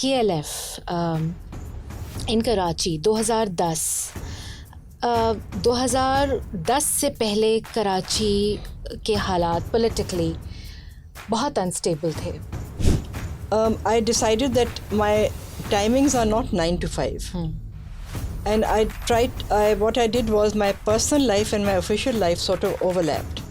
KLF in Karachi 2010 2010 से पहले कराची के हालात पॉलिटिकली बहुत अनस्टेबल थे. I decided that my timings are not 9 to 5. And what I did was my personal life and my official life sort of overlapped.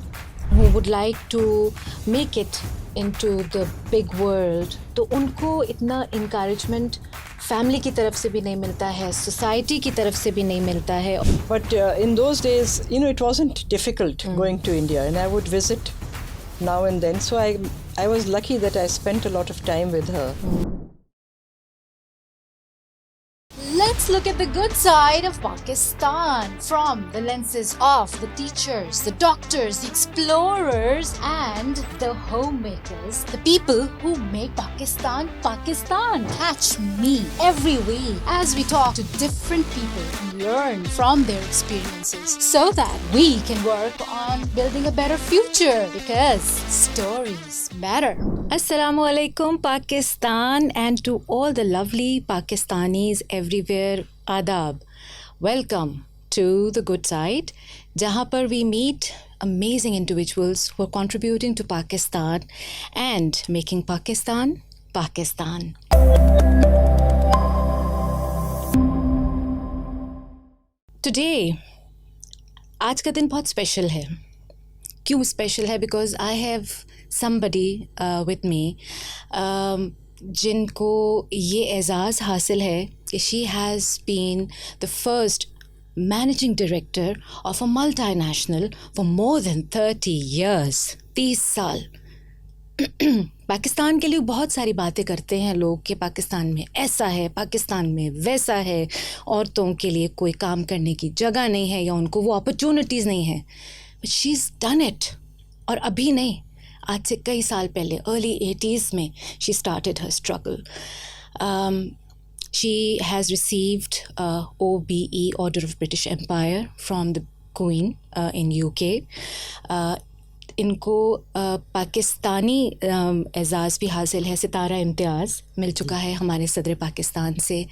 Who would like to make it into the big world, तो उनको इतना encouragement family की तरफ से भी नहीं मिलता है, society की तरफ से भी नहीं मिलता है. But in those days, it wasn't difficult going to India, and I would visit now and then. So I was lucky that I spent a lot of time with her. Let's look at the good side of Pakistan from the lenses of the teachers, the doctors, the explorers and the homemakers, the people who make Pakistan Pakistan. Catch me every week as we talk to different people and learn from their experiences so that we can work on building a better future because stories matter. Assalamu alaikum Pakistan, and to all the lovely Pakistanis everywhere, adab. Welcome to the good side, jahan par we meet amazing individuals who are contributing to Pakistan and making Pakistan Pakistan. Today, आज का दिन बहुत special है. क्यों special है? Because I have somebody with me जिनको ये एज़ाज़ हासिल है कि she has been the first managing director of a multinational for more than 30 years. 30 साल. पाकिस्तान के लिए बहुत सारी बातें करते हैं लोग कि पाकिस्तान में ऐसा है, पाकिस्तान में वैसा है, औरतों के लिए कोई काम करने की जगह नहीं है या उनको वो अपॉर्चुनिटीज़ नहीं है. But she is done it. और अभी नहीं, आज से कई साल पहले अर्ली 80s में she started her struggle. She has received OBE Order of British Empire from the Queen in UK. इनको पाकिस्तानी एज़ाज़ भी हासिल है. सितारा इम्तियाज़ मिल चुका है हमारे सदर पाकिस्तान से.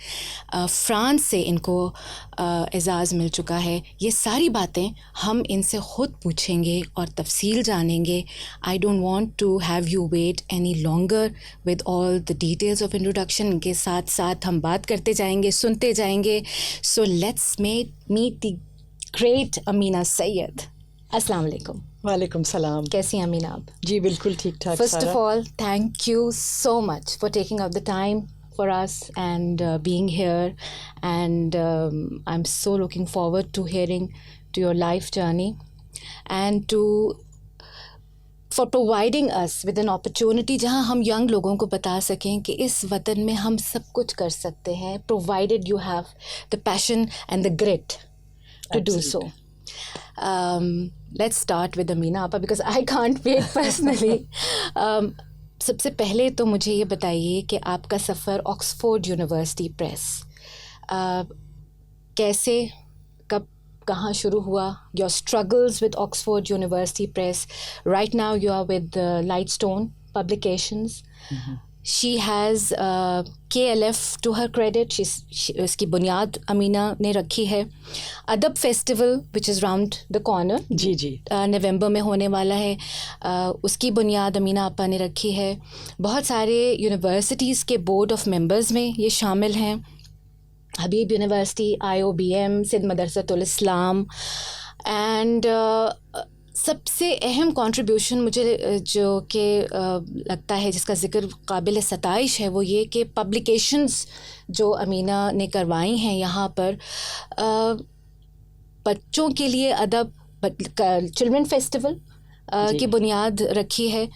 फ़्रांस से इनको एज़ाज़ मिल चुका है. ये सारी बातें हम इनसे ख़ुद पूछेंगे और तफसील जानेंगे. I don't want to have you wait any longer with all the details of introduction. इनके साथ साथ हम बात करते जाएंगे, सुनते जाएंगे. So let's meet the great Amina Syed. अस्सलाम वालेकुम. वालेकुम सलाम. कैसी हैं अमीना आप? जी बिल्कुल ठीक ठाक. First of all, thank you so much for taking out the time for us and being here, and I'm so looking forward to hearing to your life journey and for providing us with an opportunity जहाँ हम young लोगों को बता सकें कि इस वतन में हम सब कुछ कर सकते हैं, provided you have the passion and the grit to do so. Let's start with Ameena Appa because I can't wait personally. सबसे पहले तो मुझे ये बताइए कि आपका सफ़र ऑक्सफोर्ड यूनिवर्सिटी प्रेस कैसे, कब, कहाँ शुरू हुआ? Your struggles with Oxford University Press. Right now you are with Lightstone Publications. She has KLF to her credit. उसकी बुनियाद अमीना ने रखी है. Adab festival which is round the corner, जी नवंबर में होने वाला है, उसकी बुनियाद अमीना आपा ने रखी है. बहुत सारे यूनिवर्सिटीज़ के बोर्ड ऑफ मेंबर्स में ये शामिल हैं. Habib university, IOBM, Sindh Madressatul Islam. And सबसे अहम कंट्रीब्यूशन मुझे जो कि लगता है जिसका ज़िक्र काबिल सताइश है वो ये कि पब्लिकेशंस जो अमीना ने करवाई हैं यहाँ पर बच्चों के लिए अदब, चिल्ड्रन फेस्टिवल की बुनियाद रखी है.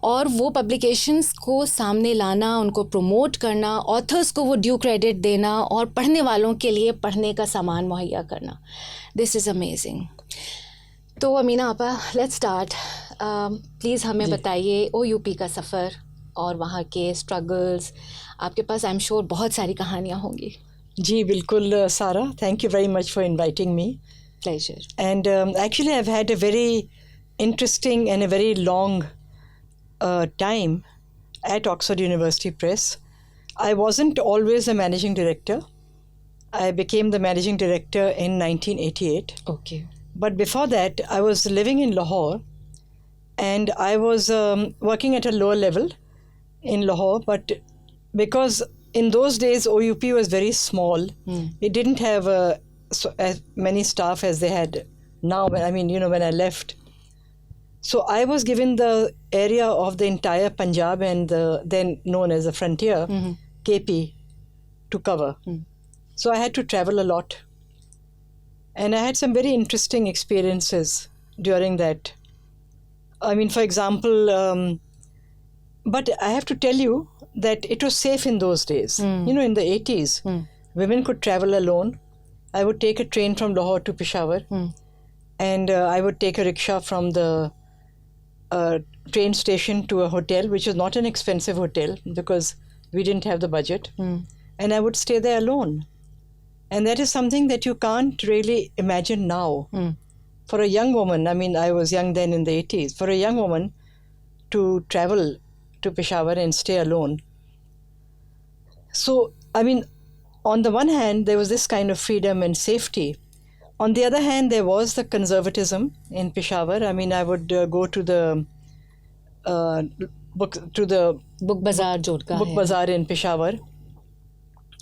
और वो पब्लिकेशंस को सामने लाना, उनको प्रमोट करना, ऑथर्स को वो ड्यू क्रेडिट देना और पढ़ने वालों के लिए पढ़ने का सामान मुहैया करना. This is amazing. तो अमीना आपा, लेट्स स्टार्ट. प्लीज़ हमें बताइए OUP का सफ़र और वहाँ के स्ट्रगल्स. आपके पास आई एम श्योर बहुत सारी कहानियाँ होंगी. जी बिल्कुल सारा. Thank you very much for inviting me. Pleasure. And actually I've had a very interesting and a very long time at Oxford University Press. I wasn't always a managing director. I became the managing director in 1988. Okay. But before that, I was living in Lahore, and I was working at a lower level in Lahore. But because in those days OUP was very small, it didn't have as many staff as they had now. I mean, when I left. So I was given the area of the entire Punjab and the then known as the frontier, KP, to cover. So I had to travel a lot. And I had some very interesting experiences during that. I mean, for example, but I have to tell you that it was safe in those days. In the 80s, women could travel alone. I would take a train from Lahore to Peshawar, and I would take a rickshaw from the train station to a hotel, which was not an expensive hotel because we didn't have the budget. And I would stay there alone. And that is something that you can't really imagine now. For a young woman, I mean, I was young then in the 80s, for a young woman to travel to Peshawar and stay alone. So, I mean, on the one hand, there was this kind of freedom and safety. On the other hand, there was the conservatism in Peshawar. I mean, I would go to the book bazaar in Peshawar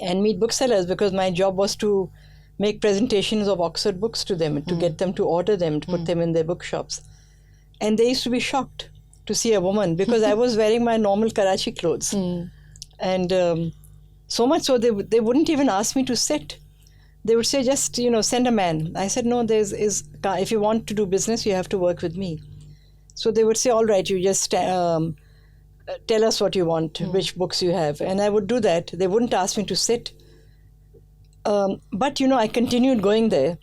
and meet booksellers, because my job was to make presentations of Oxford books to them, to get them to order them, to put them in their bookshops. And they used to be shocked to see a woman, because I was wearing my normal Karachi clothes. And so much so they wouldn't even ask me to sit. They would say, just, send a man. I said, no, if you want to do business, you have to work with me. So they would say, all right, you just tell us what you want, which books you have. And I would do that. They wouldn't ask me to sit. But, I continued going there.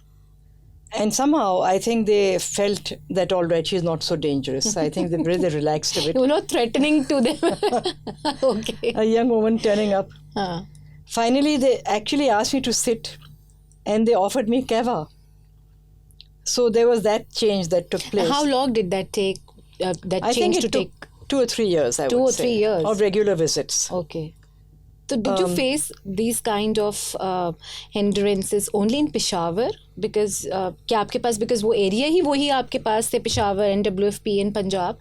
And somehow, I think they felt that, all right, she's not so dangerous. I think they really relaxed a bit. You were not threatening to them. Okay. A young woman turning up. Finally, they actually asked me to sit. And they offered me kava. So there was that change that took place. How long did that take? I think it took 2 or 3 years, I would say. 2 or 3 years? Of regular visits. Okay. So did you face these kind of hindrances only in Peshawar? Because क्या आपके पास, because वो area ही वही आपके पास थे, Peshawar and WFP in Punjab.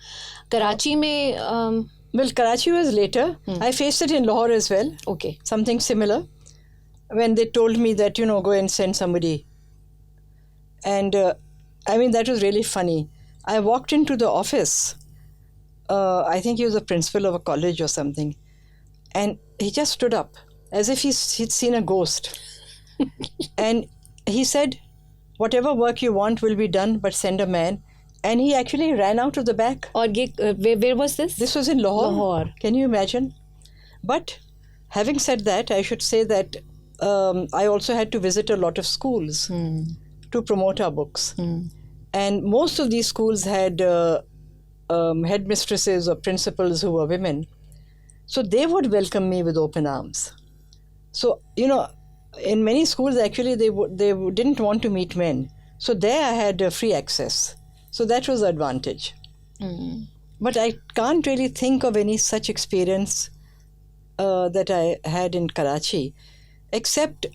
Karachi में... Well, Karachi was later. I faced it in Lahore as well. Okay. Something similar. When they told me that, go and send somebody. And I mean, that was really funny. I walked into the office. I think he was a principal of a college or something. And he just stood up as if he'd seen a ghost. And he said, whatever work you want will be done, but send a man. And he actually ran out of the back. Or where was this? This was in Lahore. Lahore. Can you imagine? But having said that, I should say that I also had to visit a lot of schools to promote our books. And most of these schools had headmistresses or principals who were women. So they would welcome me with open arms. So, in many schools, actually, they didn't want to meet men. So there I had free access. So that was the advantage. But I can't really think of any such experience that I had in Karachi. Except,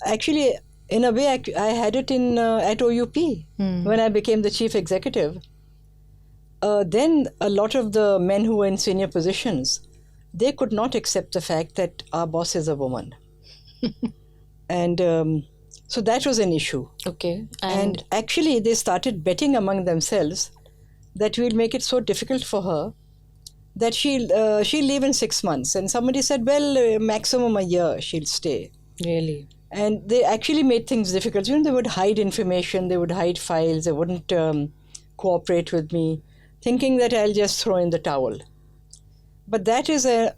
actually, in a way, I had it at OUP when I became the chief executive. Then a lot of the men who were in senior positions, they could not accept the fact that our boss is a woman. And so that was an issue. Okay. And actually, they started betting among themselves that we'll make it so difficult for her that she'll leave in 6 months. And somebody said, well, maximum a year she'll stay. Really? And they actually made things difficult. They would hide information, they would hide files, they wouldn't cooperate with me, thinking that I'll just throw in the towel. But that is a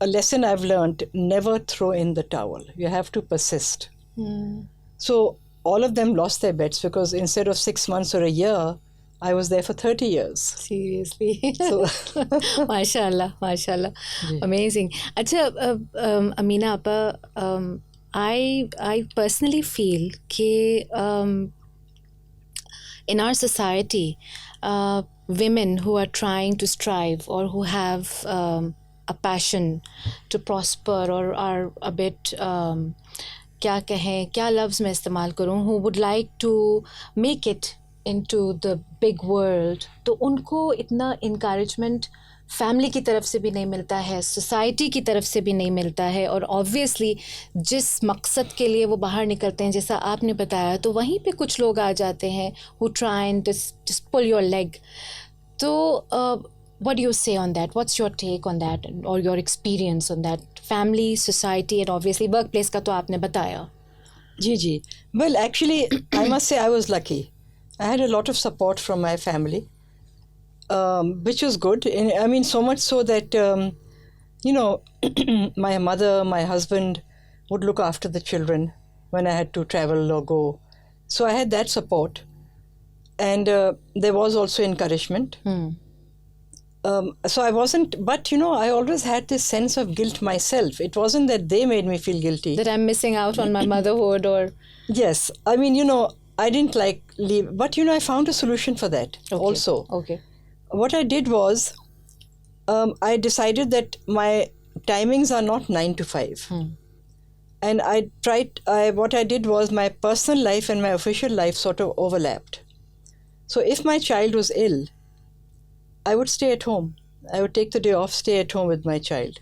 lesson I've learned: never throw in the towel. You have to persist. So all of them lost their bets, because instead of 6 months or a year, I was there for 30 years. Seriously. So Mashallah, mashallah. Amazing. Acha, Ameena Appa, I personally feel that in our society, women who are trying to strive or who have a passion to prosper or are a bit क्या कहें क्या लफ्ज़ मैं इस्तेमाल करूँ who would like to make it into the big world, तो उनको इतना encouragement फैमिली की तरफ से भी नहीं मिलता है, सोसाइटी की तरफ से भी नहीं मिलता है, और ऑब्वियसली जिस मकसद के लिए वो बाहर निकलते हैं जैसा आपने बताया, तो वहीं पे कुछ लोग आ जाते हैं who try and just pull your leg. तो what do you say on that? What's your take on that or your experience on that? Family, society and obviously workplace का तो आपने बताया. जी. Well, actually, I must say I was lucky. I had a lot of support from my family. Which was good. I mean, so much so that, my mother, my husband would look after the children when I had to travel or go. So I had that support. And there was also encouragement. So I wasn't, but I always had this sense of guilt myself. It wasn't that they made me feel guilty. That I'm missing out on my motherhood or... Yes. I mean, I didn't leave, but I found a solution for that also. Okay. What I did was, I decided that my timings are not 9 to 5. And what I did was my personal life and my official life sort of overlapped. So if my child was ill, I would stay at home. I would take the day off, stay at home with my child.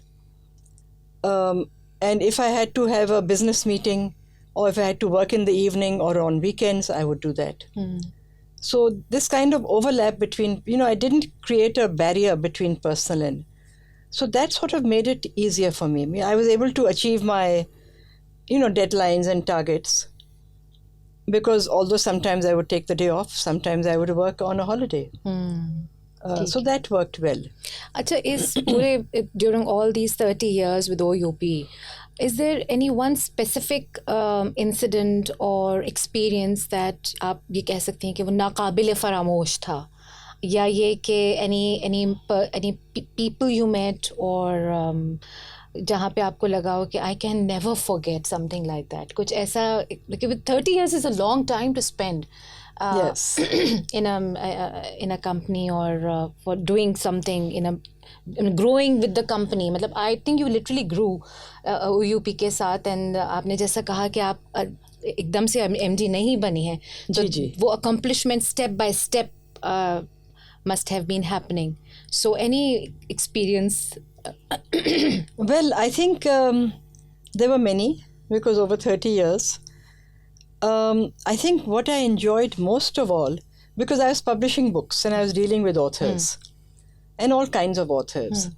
And if I had to have a business meeting or if I had to work in the evening or on weekends, I would do that. So this kind of overlap between, I didn't create a barrier between personal and... So that sort of made it easier for me. I was able to achieve my, deadlines and targets. Because although sometimes I would take the day off, sometimes I would work on a holiday. So that worked well. Achha, during all these 30 years with OUP, is there any one specific incident or experience that आप ये कह सकते हैं कि वो नाकाबिल फरामोश था, या ये कि any people you met or जहाँ पे आपको लगा हो कि I can never forget something like that, कुछ ऐसा, because 30 years is a long time to spend yes. in a company or for doing something in growing with the company. मतलब I think you literally grew OUP के साथ, and आपने जैसा कहा कि आप एकदम से MD नहीं बनी हैं, तो वो accomplishment step by step must have been happening. So any experience? Well, I think there were many, because over 30 years. I think what I enjoyed most of all, because I was publishing books and I was dealing with authors and all kinds of authors.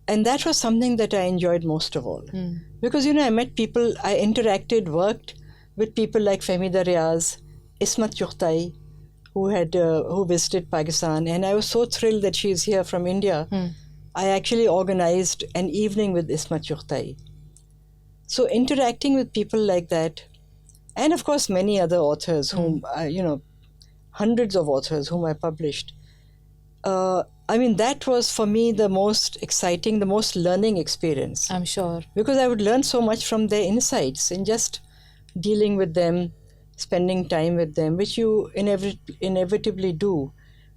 And that was something that I enjoyed most of all. Because, I met people, I interacted, worked with people like Fahmida Riaz, Ismat Chughtai, who visited Pakistan. And I was so thrilled that she is here from India. I actually organized an evening with Ismat Chughtai. So interacting with people like that, and of course many other authors whom, hundreds of authors whom I published. That was for me the most exciting, the most learning experience. I'm sure. Because I would learn so much from their insights in just dealing with them, spending time with them, which you inevitably do.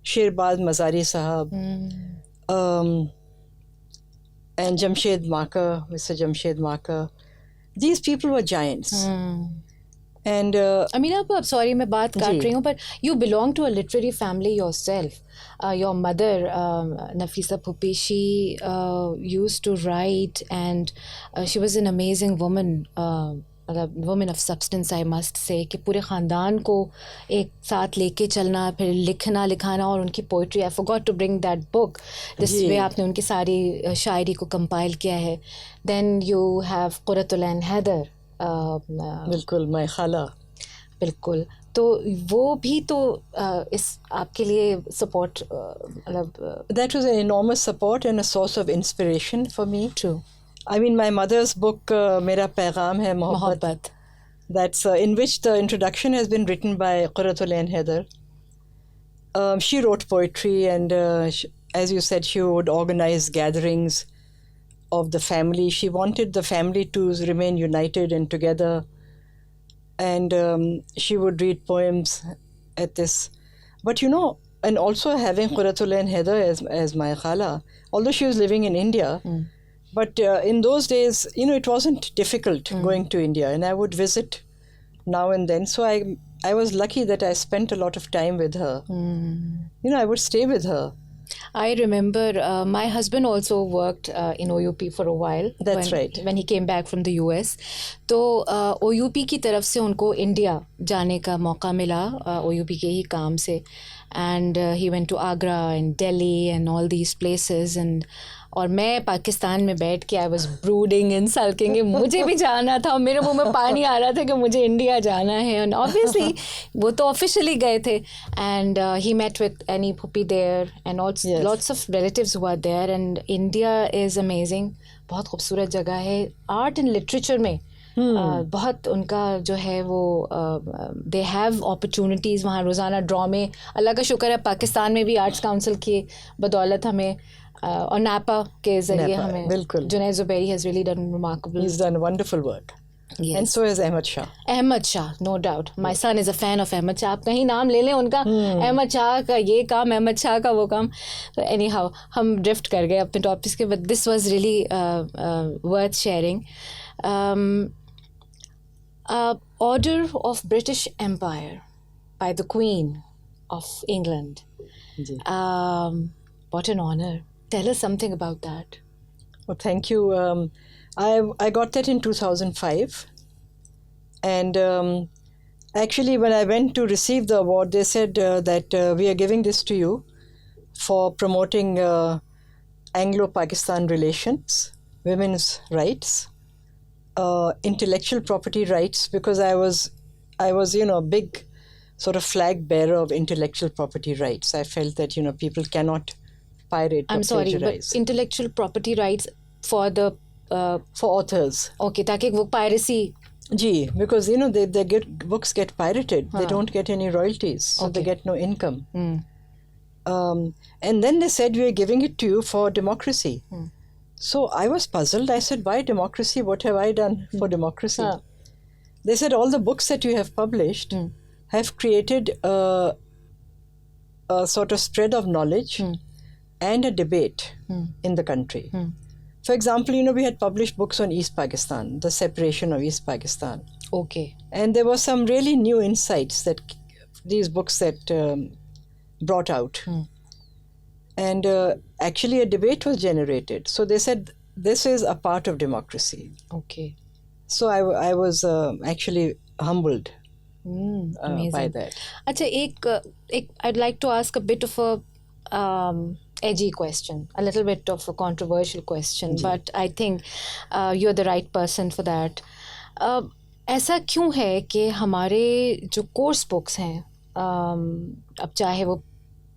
Shirbaz Mazari Sahab, and Jamshed Makar, Mr. Jamshed Makar. These people were giants. And Ameena Appa, sorry मैं बात काट रही हूँ, but you belong to a literary family yourself. Your mother, Nafisa Phuppi, she used to write, and she was an amazing woman, woman of substance, I must say, कि पूरे ख़ानदान को एक साथ लेके चलना, फिर लिखाना और उनकी poetry. I forgot to bring that book. This way आपने उनकी सारी शायरी को compile किया है. Then you have Qurratul Ain Haider. बिल्कुल, मैं खाला. बिल्कुल, तो वो भी तो इस आपके लिए support that was an enormous support and a source of inspiration for me. True. My mother's book, Mera Paigam Hai Mohabbat, that's in which the introduction has been written by Qurratul Ain Haider. She wrote poetry, and as you said, she would organize gatherings of the family. She wanted the family to remain united and together. And she would read poems at this. But and also having Quratullah and Heather as my khala, although she was living in India. But in those days, it wasn't difficult going to India, and I would visit now and then. So I was lucky that I spent a lot of time with her. I would stay with her. I remember my husband also worked in OUP for a while. That's right. When he came back from the US. तो OUP की तरफ से उनको India जाने का मौका मिला OUP के ही काम से. And he went to Agra and Delhi and all these places. And और मैं पाकिस्तान में बैठ के I was brooding and sulking मुझे भी जाना था और मेरे मुंह में पानी आ रहा था कि मुझे इंडिया जाना है. एंड ऑब्वियसली वो तो ऑफिशियली गए थे. And he met with any puppy there and lots of relatives हुआ there. And India is amazing. बहुत खूबसूरत जगह है. आर्ट एंड लिटरेचर में बहुत उनका जो है वो दे हैव अपॉर्चुनिटीज़ वहाँ रोज़ाना ड्रॉ में. अल्लाह का शुक्र है पाकिस्तान में भी आर्ट्स काउंसिल की बदौलत हमें और नापा के जरिए हमें Junaid Zubairi has really done remarkable. He's done wonderful work. Yes. And so has Ahmad Shah. Ahmad Shah, no doubt. My son is a fan of Ahmad Shah. आप कहीं नाम ले लें उनका, Ahmad Shah का ये काम, Ahmad Shah का वो काम. So anyhow, हम drift कर गए अपने टॉपिक्स के. But this was really worth sharing. Order of British Empire by the Queen of England. What an honor. Tell us something about that. Well, thank you. I got that in 2005. And actually, when I went to receive the award, they said that we are giving this to you for promoting Anglo-Pakistan relations, women's rights, intellectual property rights, because I was a big sort of flag bearer of intellectual property rights. I felt that, people cannot pirate or plagiarize. But intellectual property rights for the for authors. Okay, ताकि वो piracy. Gee, because they books get pirated, they don't get any royalties, so they get no income. And then they said, we are giving it to you for democracy. So I was puzzled. I said, why democracy? What have I done for democracy? They said, all the books that you have published have created a sort of spread of knowledge and a debate in the country. For example, we had published books on East Pakistan, the separation of East Pakistan. Okay. And there were some really new insights that these books that brought out. And actually a debate was generated. So they said, this is a part of democracy. Okay. So I was actually humbled by that. Achha, I'd like to ask a bit of a edgy question, a little bit of a controversial question, but I think you're the right person for that. ऐसा क्यों है कि हमारे जो course books हैं, अब चाहे वो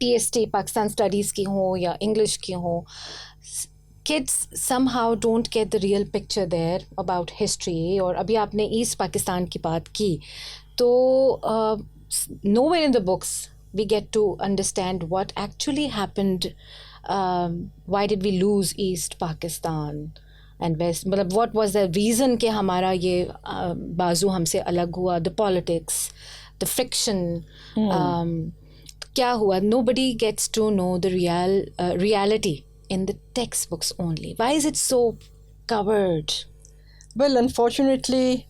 PST पाकिस्तान स्टडीज़ की हो या इंग्लिश की हो, kids somehow don't get the real picture there about history. और अभी आपने ईस्ट पाकिस्तान की बात की, तो nowhere in the books we get to understand what actually happened. Why did we lose East Pakistan and West? मतलब what was the reason कि हमारा ये बाजू हमसे अलग हुआ? The politics, the friction, क्या हुआ? Nobody gets to know the reality in the textbooks only. Why is it so covered? Well, unfortunately,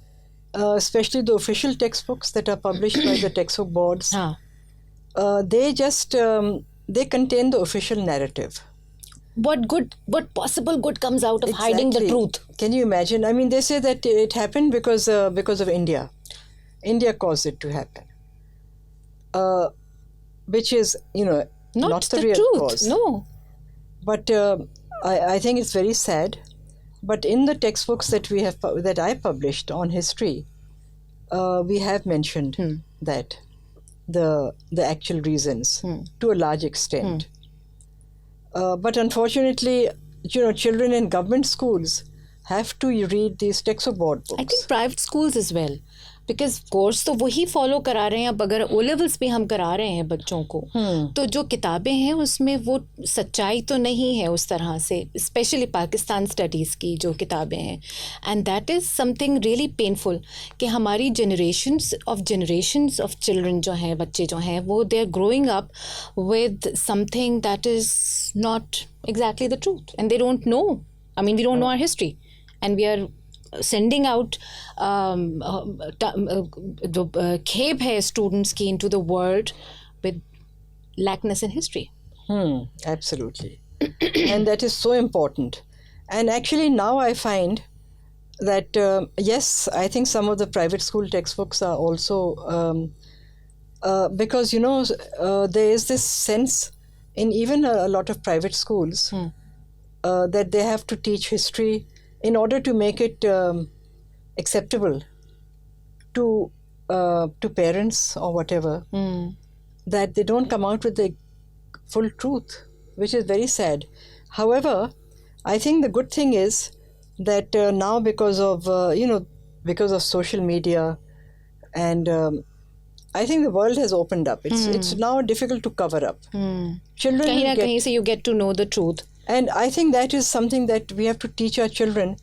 especially the official textbooks that are published by the textbook boards, they just they contain the official narrative. What possible good comes out of hiding the truth? Can you imagine? I mean, they say that it happened because of India. India caused it to happen, which is not the real truth. cause. No. But I think it's very sad. But in the textbooks that I published on history, we have mentioned that the actual reasons to a large extent. But unfortunately, children in government schools have to read these textbook board books. I think private schools as well. Because course तो वही follow करा रहे हैं. अब अगर O levels भी हम करा रहे हैं बच्चों को, तो जो किताबें हैं उसमें वो सच्चाई तो नहीं है उस तरह से, स्पेशली पाकिस्तान स्टडीज़ की जो किताबें हैं. And that is something really painful कि हमारी जनरेशन्स ऑफ चिल्ड्रन जो हैं, बच्चे जो हैं, वो they are growing up with something that is not exactly the truth and they don't know. I mean, we don't know our history, and we are sending out जो खेप है students की into the world with lackness in history. Absolutely. And that is so important. And actually now I find that, yes, I think some of the private school textbooks are also, because, you know, there is this sense in even a lot of private schools that they have to teach history in order to make it acceptable to parents or whatever, that they don't come out with the full truth, which is very sad. However, I think the good thing is that now because of social media, and I think the world has opened up. It's now difficult to cover up. Children कहीं ना कहीं से you get to know the truth. And I think that is something that we have to teach our children.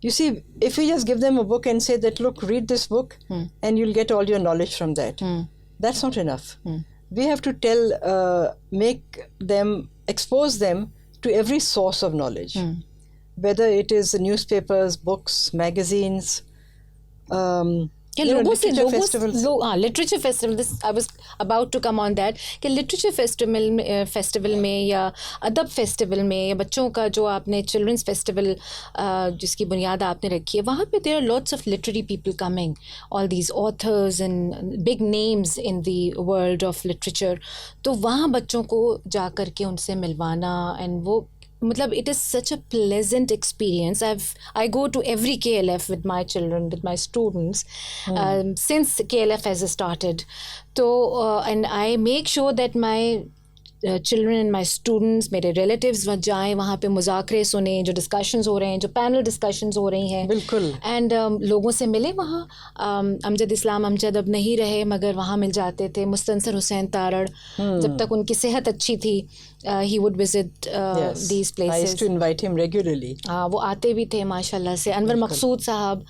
You see, if we just give them a book and say that, look, read this book and you'll get all your knowledge from that, that's not enough. We have to expose them to every source of knowledge, whether it is newspapers, books, magazines, literature festival. This I was about to come on that. कि literature festival में या अदब festival में या बच्चों का जो आपने children's festival जिसकी बुनियाद आपने रखी है, वहाँ पे there are lots of literary people coming, all these authors and big names in the world of literature. तो वहाँ बच्चों को जा कर के उनसे मिलवाना, and वो मतलब it is such a pleasant experience. I go to every KLF with my children, with my students, since KLF has started. So and I make sure that my children and my students, मेरे relatives वहाँ जाएं, वहाँ पे मुज़ाकरे सुने, जो discussions हो रहे हैं, जो panel discussions हो रही हैं, बिल्कुल, and लोगों से मिले वहाँ. अमजद इस्लाम अमजद अब नहीं रहे, मगर वहाँ मिल जाते थे. मुस्तनसर हुसैन तारड़, जब तक उनकी सेहत अच्छी थी, he would visit these places. I used to invite him regularly. वो आते भी थे माशाल्लाह से. अनवर मकसूद साहब,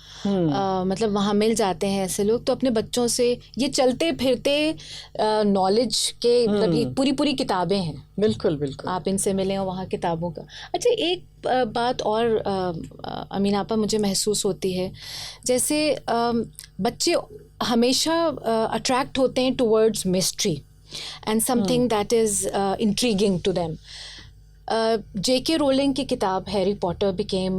मतलब वहाँ मिल जाते हैं ऐसे लोग. तो अपने बच्चों से ये चलते फिरते नॉलेज के मतलब ये पूरी किताबें हैं. बिल्कुल बिल्कुल, आप इनसे मिलें और वहाँ किताबों का. अच्छा, एक बात और अमीना आपा मुझे महसूस होती है, जैसे बच्चे हमेशा अट्रैक्ट होते हैं towards mystery and something that is intriguing to them. J.K. Rowling की किताब Harry Potter became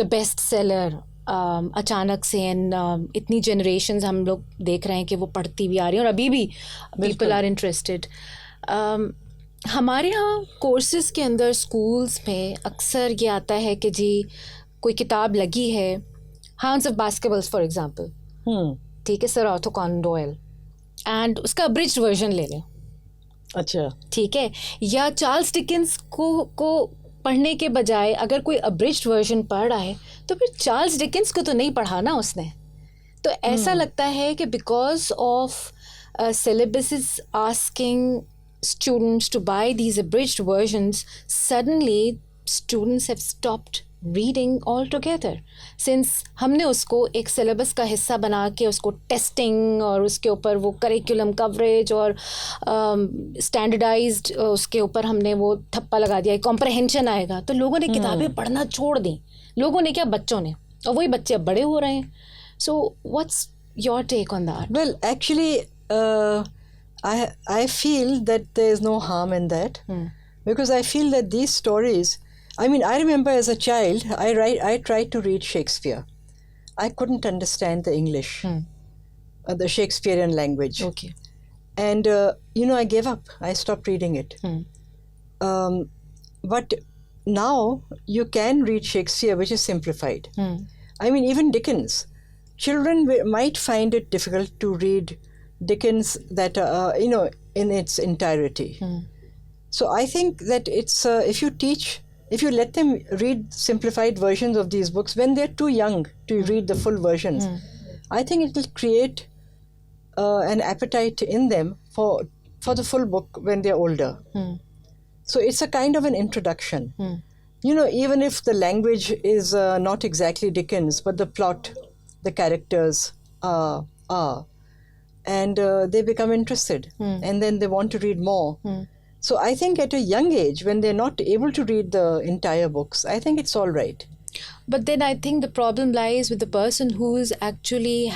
the best seller अचानक से, and इतनी generations हम लोग देख रहे हैं कि वो पढ़ती भी आ रही हैं और अभी भी people are interested. हमारे यहाँ कोर्सेज के अंदर स्कूल्स में अक्सर ये आता है कि जी कोई किताब लगी है, hounds of basketballs for example, ठीक है, sir Arthur Conan Doyle, and उसका अब्रिज्ड वर्जन ले लें. अच्छा, ठीक है. या चार्ल्स डिकेंस को पढ़ने के बजाय अगर कोई अब्रिज्ड वर्जन पढ़ रहा है तो फिर चार्ल्स डिकेंस को तो नहीं पढ़ा ना उसने. तो ऐसा लगता है कि because of syllabuses asking students to buy these abridged versions, suddenly students have stopped reading altogether. Since हमने उसको एक सिलेबस का हिस्सा बना के उसको टेस्टिंग और उसके ऊपर वो करिकुलम कवरेज और स्टैंडर्डाइज्ड उसके ऊपर हमने वो थप्पा लगा दिया, कॉम्प्रहेंशन आएगा, तो लोगों ने किताबें पढ़ना छोड़ दी. लोगों ने क्या, बच्चों ने, और वही बच्चे अब बड़े हो रहे हैं. So what's your take on that? Well, actually I feel that there is no harm in that, because I feel that these stories, I mean, I remember as a child, I tried to read Shakespeare. I couldn't understand the English, the Shakespearean language. Okay. And, I gave up. I stopped reading it. But now you can read Shakespeare, which is simplified. I mean, even Dickens. Children might find it difficult to read Dickens that, in its entirety. So I think that it's, if you let them read simplified versions of these books when they're too young to read the full versions, I think it will create an appetite in them for the full book when they're older. So it's a kind of an introduction. You know, even if the language is not exactly Dickens, but the plot, the characters are. And they become interested. And then they want to read more. So I think at a young age, when they're not able to read the entire books, I think it's all right. But then I think the problem lies with the person who is actually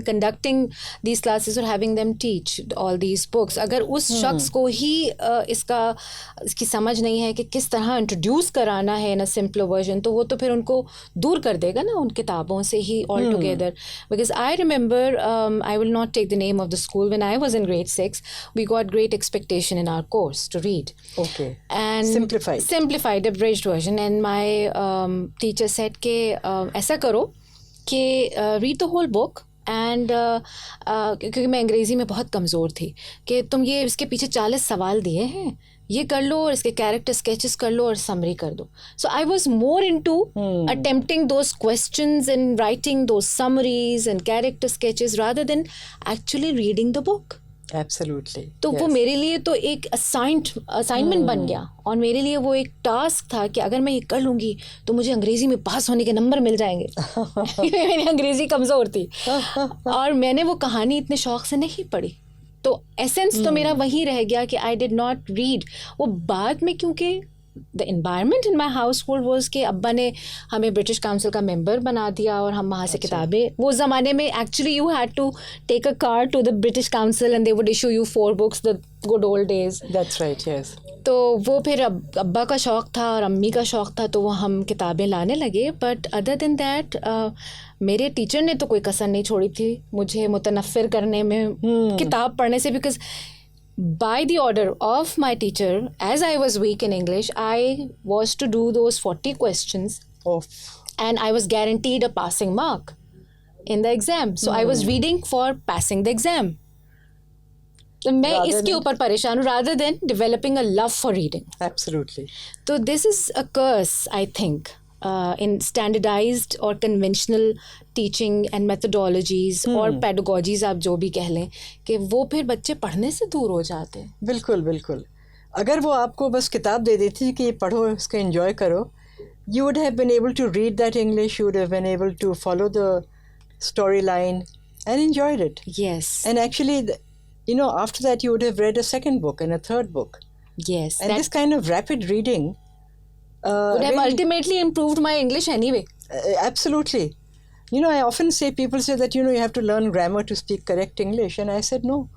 conducting these classes or having them teach all these books. अगर उस शख्स को ही इसकी समझ नहीं है कि किस तरह इंट्रोड्यूस कराना है in a simpler version, तो वो तो फिर उनको दूर कर देगा ना उन किताबों से ही altogether. Because I remember, I will not take the name of the school, when I was in grade 6, we got great expectation in our course to read. Okay. And simplified, abridged version. And my teacher said कि ऐसा करो कि read the whole book and क्योंकि मैं अंग्रेज़ी में बहुत कमज़ोर थी कि तुम ये इसके पीछे 40 सवाल दिए हैं, ये कर लो और इसके कैरेक्टर स्केचेस कर लो और समरी कर दो. So I was more into attempting those questions and writing those summaries and character sketches rather than actually reading the book. Absolutely. तो वो मेरे लिए तो एक असाइनमेंट बन गया और मेरे लिए वो एक टास्क था कि अगर मैं ये कर लूँगी तो मुझे अंग्रेज़ी में पास होने के नंबर मिल जाएंगे. मेरी अंग्रेज़ी कमज़ोर थी और मैंने वो कहानी इतने शौक़ से नहीं पढ़ी. तो एसेंस तो मेरा वही रह गया कि आई डिड नॉट रीड. वो बाद में क्योंकि the environment in my household was कि अब्बा ने हमें ब्रिटिश काउंसिल का मेंबर बना दिया और हम वहाँ से किताबें, वो ज़माने में actually you had to take a card to the British Council and they would issue you 4 books, the good old days. That's right, yes. तो वो फिर अब्बा का शौक़ था और अम्मी का शौक़ था तो वो हम किताबें लाने लगे. बट अदर देन दैट मेरे टीचर ने तो कोई कसर नहीं छोड़ी थी मुझे मुतनफ़िर करने में किताब पढ़ने से. Because by the order of my teacher, as I was weak in English, I was to do those 40 questions. And I was guaranteed a passing mark in the exam. So I was reading for passing the exam. तो मैं इसके ऊपर परेशान हूँ rather than developing a love for reading. Absolutely. So this is a curse, I think, in standardized or conventional teaching and methodologies और pedagogies आप जो भी कह लें कि वो फिर बच्चे पढ़ने से दूर हो जाते हैं. बिल्कुल बिल्कुल. अगर वो आपको बस किताब दे देती कि पढ़ो इसको एंजॉय करो, you would have been able to read that English, you would have been able to follow the storyline and enjoyed it. Yes. And actually, you know, after that you would have read a second book and a third book. Yes. And this kind of rapid reading would have really ultimately improved my English anyway. Absolutely. You know, I often say, people say that, you know, you have to learn grammar to speak correct English. And I said, no.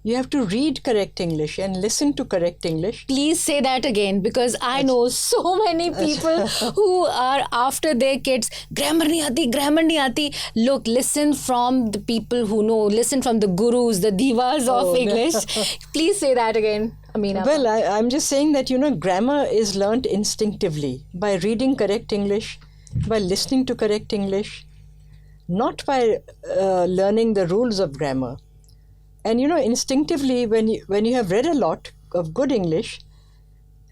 You have to read correct English and listen to correct English. Please say that again, because I know so many people who are after their kids, grammar nahi aati. Look, listen from the people who know. Listen from the gurus, the divas of English. Please say that again, Ameena. Well, I'm just saying that, you know, grammar is learnt instinctively by reading correct English, by listening to correct English, not by learning the rules of grammar. And, you know, instinctively, when you have read a lot of good English,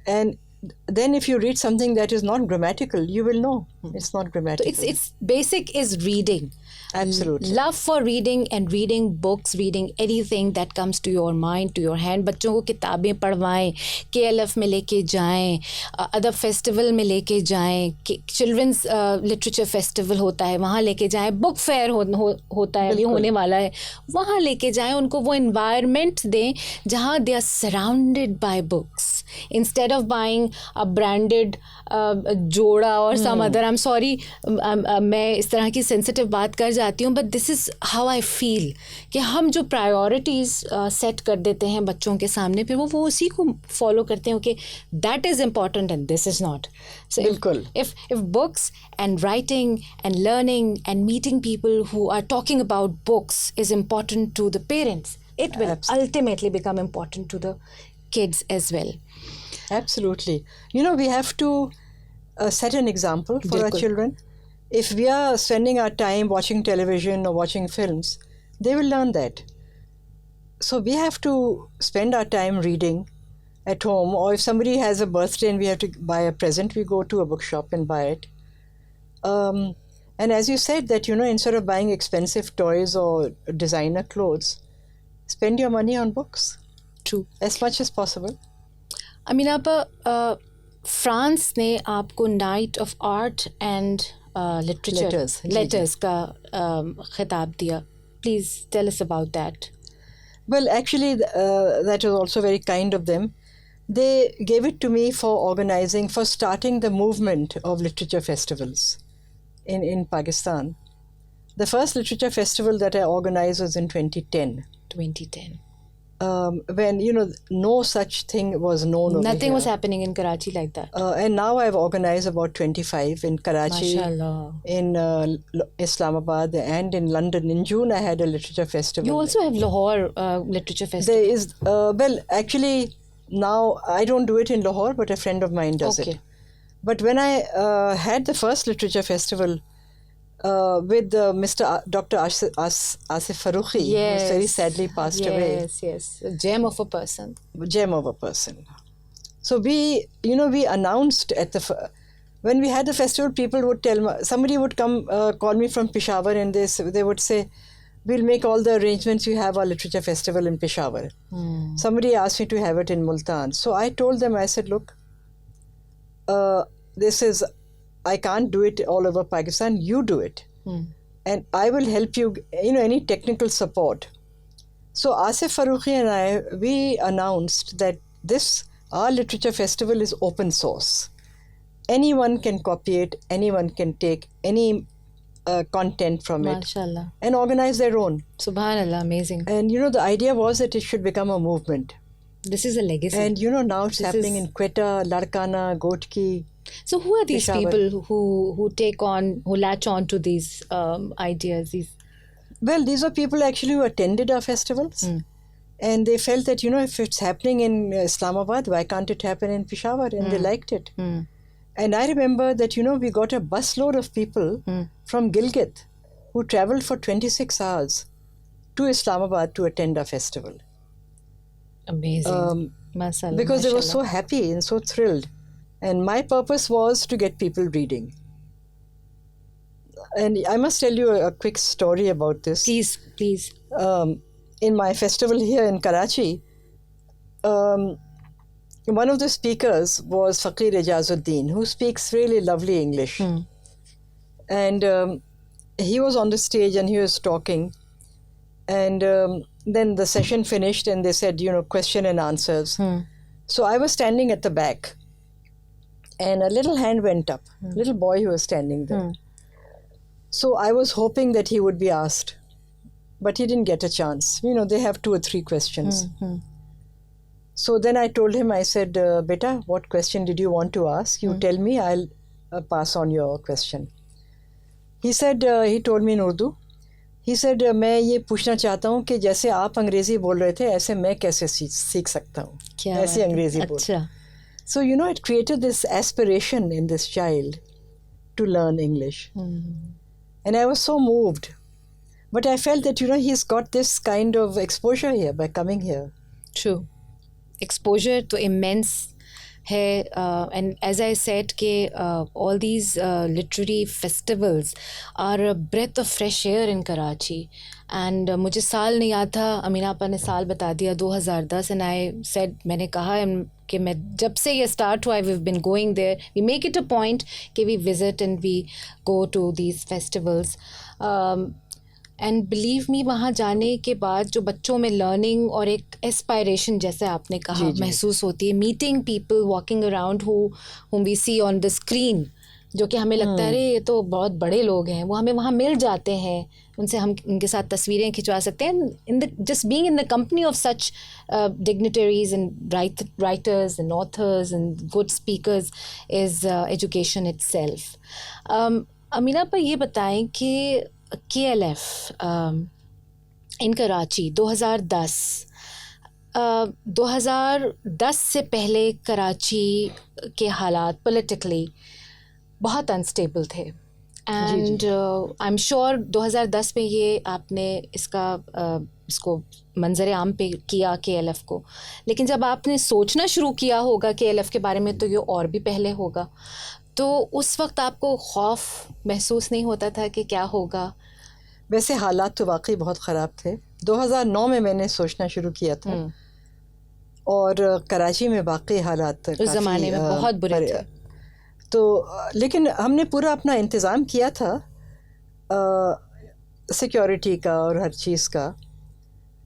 and then if you read something that is not grammatical, you will know it's not grammatical. So it's basic is reading. Absolutely. Love for reading and reading books, reading anything that comes to your mind, to your hand. बच्चों को किताबें पढ़वाएं, KLF में लेके जाएं, other festival में लेके जाएं, children's literature festival होता है वहाँ लेके जाएं, बुक फेयर होता है अभी होने वाला है वहाँ लेके जाएं. उनको वो environment दें जहाँ they are surrounded by books instead of buying a branded जोड़ा और some other. I'm sorry, मैं इस तरह की sensitive बात कर जाती हूँ, but this is how I feel कि हम जो priorities set कर देते हैं बच्चों के सामने, फिर वो उसी को follow करते हैं कि that is important and this is not. So if books and writing and learning and meeting people who are talking about books is important to the parents, it will ultimately become important to the kids as well. Absolutely. You know, we have to set an example for our children. If we are spending our time watching television or watching films, they will learn that. So we have to spend our time reading at home, or if somebody has a birthday and we have to buy a present, we go to a bookshop and buy it. And as you said that, instead of buying expensive toys or designer clothes, spend your money on books. True. As much as possible. Ameena Appa, France ने आपको knight of art and literature letters का खिताब दिया. Please tell us about that. Well, actually, that was also very kind of them. They gave it to me for starting the movement of literature festivals in Pakistan. The first literature festival that I organized was in 2010. 2010. When, no such thing was known over Nothing here. was happening in Karachi like that. And now I've organized about 25 in Karachi, Mashallah. in Islamabad, and in London. In June, I had a literature festival. You also have Lahore literature festival. There is, well, actually, now I don't do it in Lahore, but a friend of mine does it. But when I had the first literature festival with Dr. Asif Farooqi, who very sadly passed away. Yes. A gem of a person. Gem of a person. So we announced when we had the festival, people would somebody would come call me from Peshawar, and they would say, we'll make all the arrangements. You have our literature festival in Peshawar. Somebody asked me to have it in Multan. So I told them, I said, look, I can't do it all over Pakistan. You do it. And I will help you, any technical support. So Asif Farooqi and I, we announced that our literature festival is open source. Anyone can copy it. Anyone can take any content from it. Mashallah. And organize their own. Subhanallah, amazing. And, the idea was that it should become a movement. This is a legacy. And, now it's happening in Quetta, Larkana, Gotki. So who are these Peshawar. people who latch on to these ideas? Well, these are people actually who attended our festivals. And they felt that, if it's happening in Islamabad, why can't it happen in Peshawar? And they liked it. And I remember that, we got a busload of people from Gilgit who traveled for 26 hours to Islamabad to attend our festival. Amazing. Mashallah. Because they were so happy and so thrilled. And my purpose was to get people reading. And I must tell you a quick story about this. Please. In my festival here in Karachi, one of the speakers was Faqir Ijazuddin, who speaks really lovely English. And he was on the stage and he was talking. And then the session finished and they said, question and answers. So I was standing at the back. And a little hand went up, little boy who was standing there. So I was hoping that he would be asked, but he didn't get a chance. They have 2 or 3 questions. So then I told him, I said, Beta, what question did you want to ask? You tell me, I'll pass on your question. He said, he told me in Urdu, he said, मैं ये पूछना चाहता हूँ कि जैसे आप अंग्रेज़ी बोल रहे थे, ऐसे मैं कैसे सीख सकता हूँ? ऐसी अंग्रेज़ी बोल. So, it created this aspiration in this child to learn English. And I was so moved. But I felt that, he's got this kind of exposure here by coming here. True. Exposure to immense hai. And as I said, all these literary festivals are a breath of fresh air in Karachi. And मुझे साल नहीं याद था, अमीना आपा ने साल बता दिया 2010, and I said, मैंने कहा कि मैं जब से ये start हुआ, we've been going there. We make it a point कि we visit and we go to these festivals. And believe me, वहाँ जाने के बाद जो बच्चों में learning और एक aspiration जैसे आपने कहा महसूस होती है, meeting people walking around whom we see on the screen, जो कि हमें लगता है अरे ये तो बहुत बड़े लोग हैं, वो हमें वहाँ मिल जाते हैं, उनसे हम उनके साथ तस्वीरें खिंचवा सकते हैं. Just being in the company of such dignitaries and writers and authors and good speakers is education itself. Amina पर ये बताएं कि KLF in Karachi 2010 से पहले कराची के हालात politically बहुत अनस्टेबल थे. एंड आई एम श्योर 2010 में ये आपने इसको मंजर आम पे किया KLF को, लेकिन जब आपने सोचना शुरू किया होगा KLF के बारे में तो ये और भी पहले होगा. तो उस वक्त आपको खौफ महसूस नहीं होता था कि क्या होगा? वैसे हालात तो वाकई बहुत ख़राब थे। 2009 में मैंने सोचना शुरू किया था और कराची में वाकई हालात उस ज़माने में बहुत बुरे थे। तो लेकिन हमने पूरा अपना इंतज़ाम किया था सिक्योरिटी का और हर चीज़ का।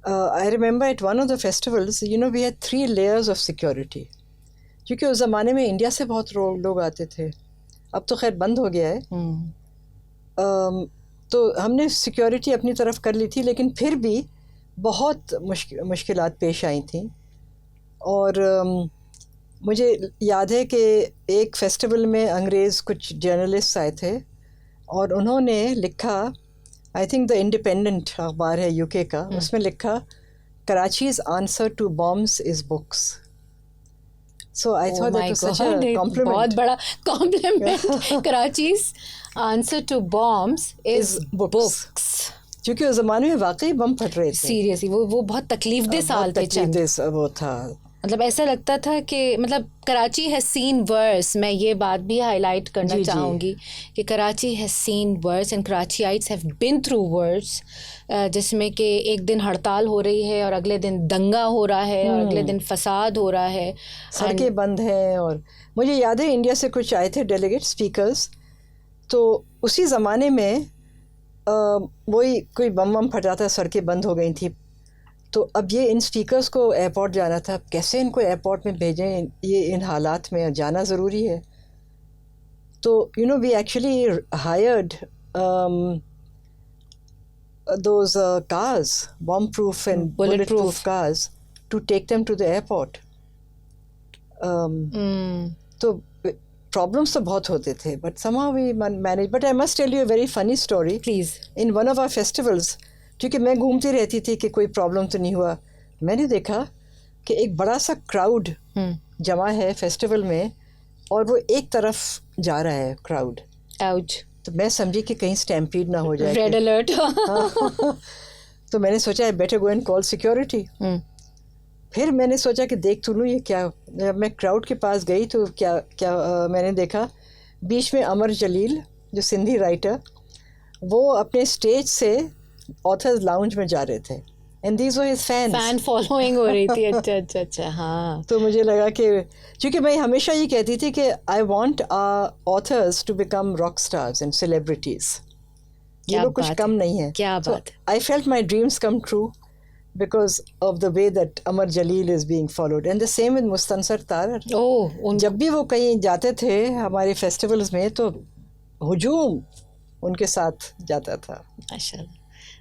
I remember at one of the festivals we had 3 layers of security, क्योंकि उस ज़माने में इंडिया से बहुत लोग आते थे। अब तो खैर बंद हो गया है। तो हमने सिक्योरिटी अपनी तरफ कर ली थी, लेकिन फिर भी बहुत मुश्किलात पेश आई थी। और मुझे याद है कि एक फेस्टिवल में अंग्रेज़ कुछ जर्नलिस्ट आए थे और उन्होंने लिखा, आई थिंक द इंडिपेंडेंट अखबार है यूके का, उसमें लिखा Karachi's answer to bombs is books. So I thought that was such a compliment, बहुत बड़ा compliment. Karachi's answer to bombs is books, क्योंकि उस ज़माने में वाकई बम फट रहे थे। सीरियसली वो बहुत तकलीफदेह साल थे। वो था, मतलब ऐसा लगता था कि मतलब कराची हैज़ सीन वर्स। मैं ये बात भी हाईलाइट करना चाहूँगी कि Karachi has seen worse and Karachiites have been through worse, जिसमें कि एक दिन हड़ताल हो रही है और अगले दिन दंगा हो रहा है और अगले दिन फसाद हो रहा है, सड़कें बंद हैं। और मुझे याद है इंडिया से कुछ आए थे डेलीगेट स्पीकर्स, तो उसी ज़माने में वही कोई बम फटा था, सड़कें बंद हो गई थी। तो अब ये इन स्पीकर्स को एयरपोर्ट जाना था, कैसे इनको एयरपोर्ट में भेजें, ये इन हालात में जाना ज़रूरी है। तो we actually hired those cars, bomb proof and bullet proof cars, to take them to the airport. तो प्रॉब्लम्स तो बहुत होते थे, but somehow we managed. But I must tell you a very funny story. Please. In one of our festivals, क्योंकि मैं घूमती रहती थी कि कोई प्रॉब्लम तो नहीं हुआ, मैंने देखा कि एक बड़ा सा क्राउड जमा है फेस्टिवल में और वो एक तरफ जा रहा है क्राउड। आउच। तो मैं समझी कि कहीं स्टैम्पीड ना हो जाए, रेड अलर्ट। तो मैंने सोचा I better go and call security. फिर मैंने सोचा कि देख तो लूँ ये क्या। जब मैं क्राउड के पास गई तो मैंने देखा बीच में अमर जलील, जो सिंधी राइटर, वो अपने स्टेज से ऑथर्स लाउंज में जा रहे थे and these were his fans. Fan following हो रही थी। अच्छा हाँ। तो मुझे लगा कि क्योंकि मैं हमेशा ये कहती थी कि I want authors to become rock stars and celebrities. ये लोग कुछ कम नहीं है। क्या बात। I felt my dreams come true because of the way that Amar Jaleel is being followed, and the same with Mustansar Tarar. जब भी वो कहीं जाते थे हमारे फेस्टिवल्स में तो हुजूम उनके साथ जाता था। माशाल्लाह।